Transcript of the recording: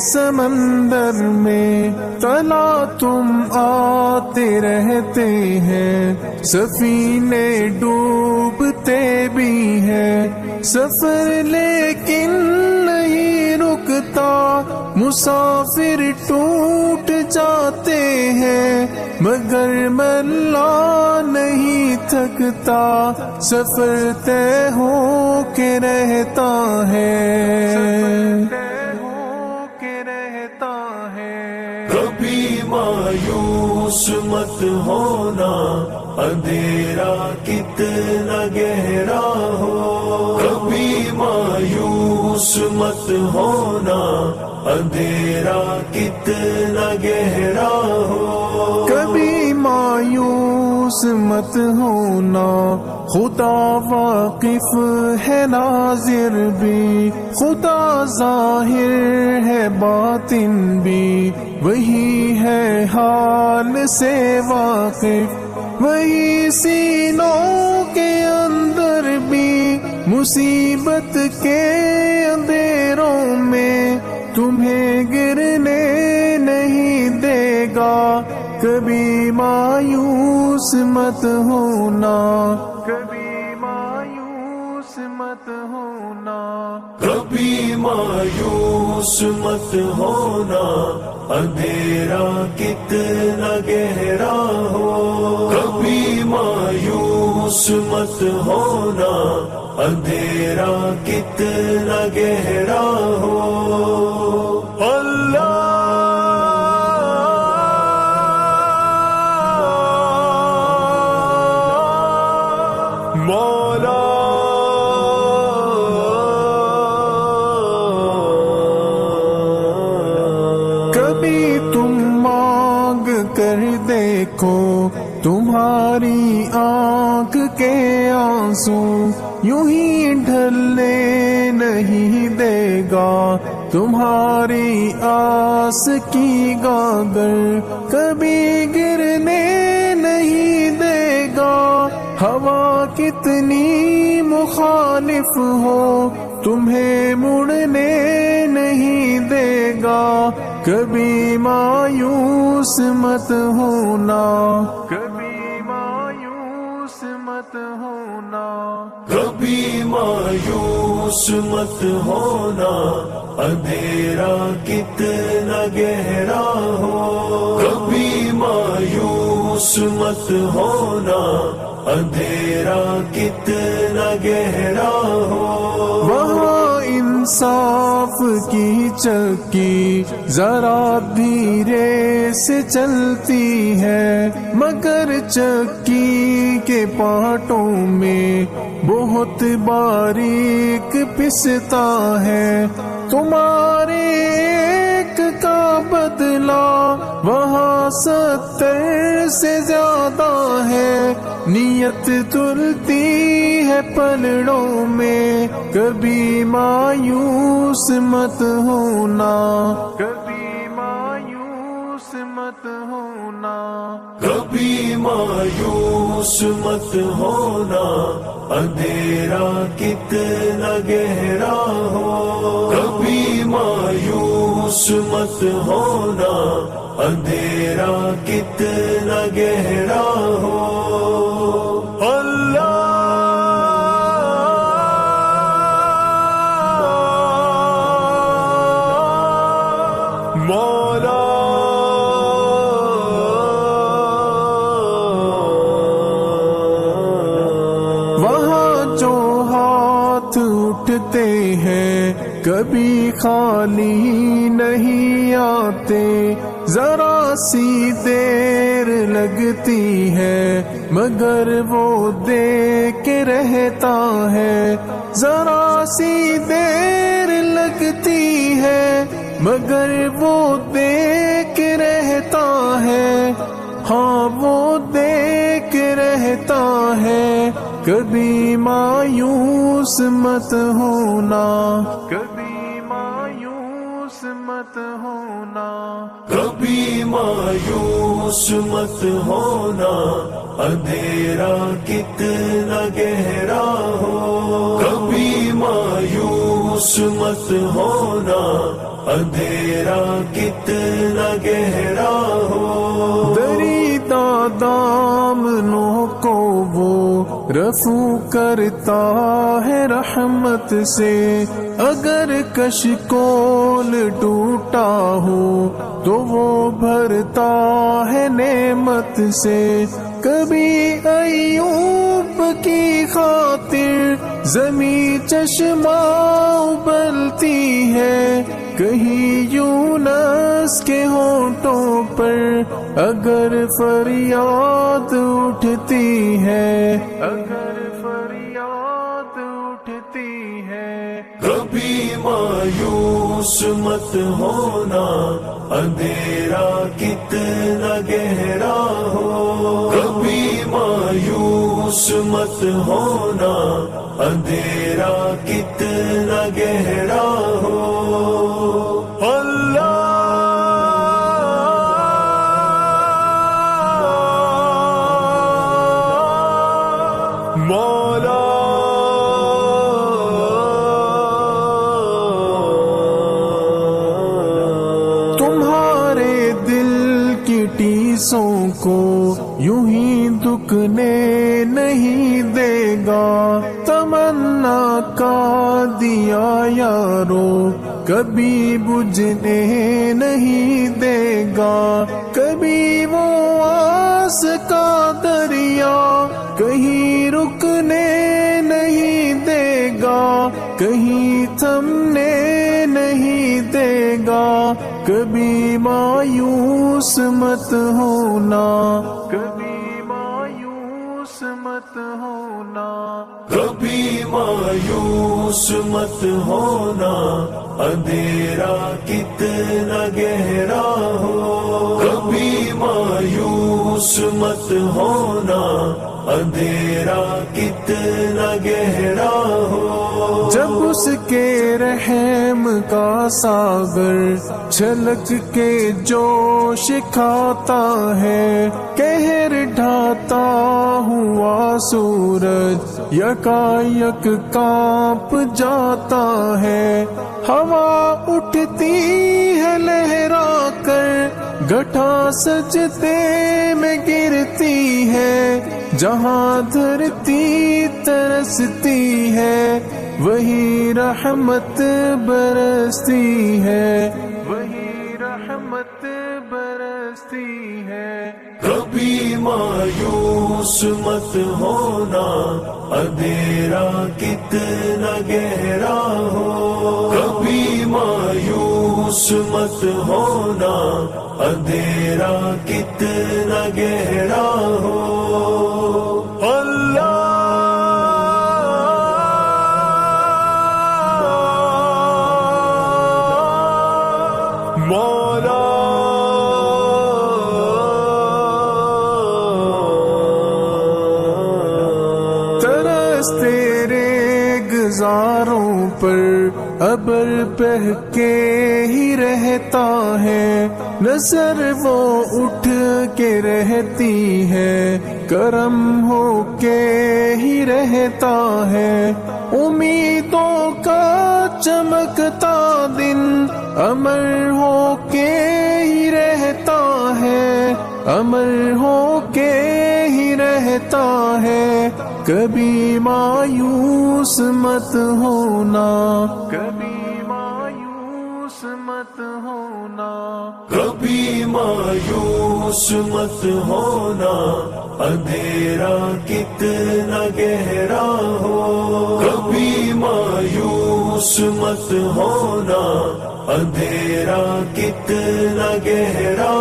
سمندر میں تلا تم آتے رہتے ہیں، سفینے ڈوبتے بھی ہیں، سفر لیکن نہیں رکتا، مسافر ٹوٹ جاتے ہیں، مگر ملا نہیں تھکتا، سفر طے ہو کے رہتا ہے، کبھی مایوس مت ہونا، اندھیرا کتنا گہرا ہو، کبھی مایوس مت ہونا، اندھیرا کتنا گہرا ہو، کبھی مایوس مت ہونا، خدا واقف ہے ناظر بھی، خدا ظاہر ہے باطن بھی، وہی ہے حال سے واقف، وہی سینوں کے اندر بھی، مصیبت کے اندھیروں میں تمہیں گرنے نہیں دے گا، کبھی مایوس مت ہونا، کبھی مایوس مت ہونا، کبھی مایوس مت ہونا، اندھیرا کتنا گہرا ہو، کبھی مایوس مت ہونا، اندھیرا کتنا گہرا ہو، اللہ مولا کبھی تم مانگ کر دیکھو، تمہاری آنکھ کے آنسو یوں ہی ڈھلنے نہیں دے گا، تمہاری آس کی گاگر کبھی گرنے نہیں دے گا، ہوا کتنی مخالف ہو تمہیں مڑنے نہیں دے گا، کبھی مایوس مت ہونا، کبھی مایوس مت ہونا، کبھی مایوس مت ہونا، اندھیرا کتنا گہرا ہو، کبھی مایوس مت ہونا، اندھیرا کتنا گہرا ہو، وہاں انصاف کی چکی ذرا دھیرے سے چلتی ہے، مگر چکی کے پارٹوں میں بہت باریک پستا ہے، تمہارے ایک کا بدلہ وہاں 70 سے زیادہ ہے، نیت تلتی ہے پلڑوں میں، کبھی مایوس مت ہونا، کبھی مایوس مت ہونا، کبھی مایوس مت ہونا، اندھیرا کتنا گہرا ہو، کبھی مایوس مت ہونا، اندھیرا کتنا گہرا ہو، اللہ مولا وہاں جو ہاتھ اٹھتے ہیں کبھی خالی نہیں آتے، ذرا سی دیر لگتی ہے مگر وہ دے کے رہتا ہے، ذرا سی دیر لگتی ہے مگر وہ دے کے رہتا ہے، ہاں وہ دے کے رہتا ہے، کبھی مایوس مت ہونا، کبھی مایوس مت ہونا، کبھی مایوس مت ہونا، اندھیرا کتنا گہرا ہو، کبھی مایوس مت ہونا، اندھیرا کتنا گہرا ہو، دریدہ دامنوں کو وہ رفو کرتا ہے رحمت سے، اگر کشکول ٹوٹا ہو تو وہ بھرتا ہے نعمت سے، کبھی ایوب کی خاطر زمین چشمہ ابلتی ہے، کہیں یونس کے ہونٹوں پر اگر فریاد اٹھتی ہے، اگر فریاد اٹھتی ہے۔ کبھی مایوس مت ہونا، اندھیرا کتنا گہرا ہو، کبھی مایوس مت ہونا، اندھیرا کتنا گہرا ہو۔ اللہ مولا تمہارے دل کی ٹیسوں کو یوں ہی دکنے نہیں دے گا، تمنا کا دیا یارو کبھی بجھنے نہیں دے گا، کبھی وہ آس کا دریا کہیں رکنے نہیں دے گا، کہیں تھمنے نہیں دے گا، کبھی مایوس مت ہونا، کبھی مایوس مت ہونا، کبھی مایوس مت ہونا، اندھیرا کتنا گہرا ہو، کبھی مایوس مت ہونا، اندھیرا کتنا گہرا ہو۔ جب اس کے رحم کا ساغر چھلک کے جوش کھاتا ہے، قہر ڈھاتا ہوا سورج یکایک کانپ جاتا ہے، ہوا اٹھتی ہے لہرا کر گٹھا سجدے میں گرتی ہے، جہاں دھرتی ترستی ہے وہی رحمت برستی ہے، وہی رحمت برستی ہے۔ کبھی مایوس مت ہونا، اندھیرا کتنا گہرا ہو، کبھی مایوس مت ہونا، اندھیرا کتنا گہرا ہو۔ اللہ مولا ترس تیرے گزاروں پر ابر بہہ کے ہی رہتا ہے، نظر وہ اٹھ کے رہتی ہے، کرم ہو کے ہی رہتا ہے، امیدوں کا چمکتا دن امر ہو کے ہی رہتا ہے، امر ہو کے ہی رہتا ہے، کبھی مایوس مت ہونا، کبھی مایوس مت ہونا، کبھی مایوس مت ہونا، اندھیرا کتنا گہرا ہو، کبھی مایوس مت ہونا، اندھیرا کتنا گہرا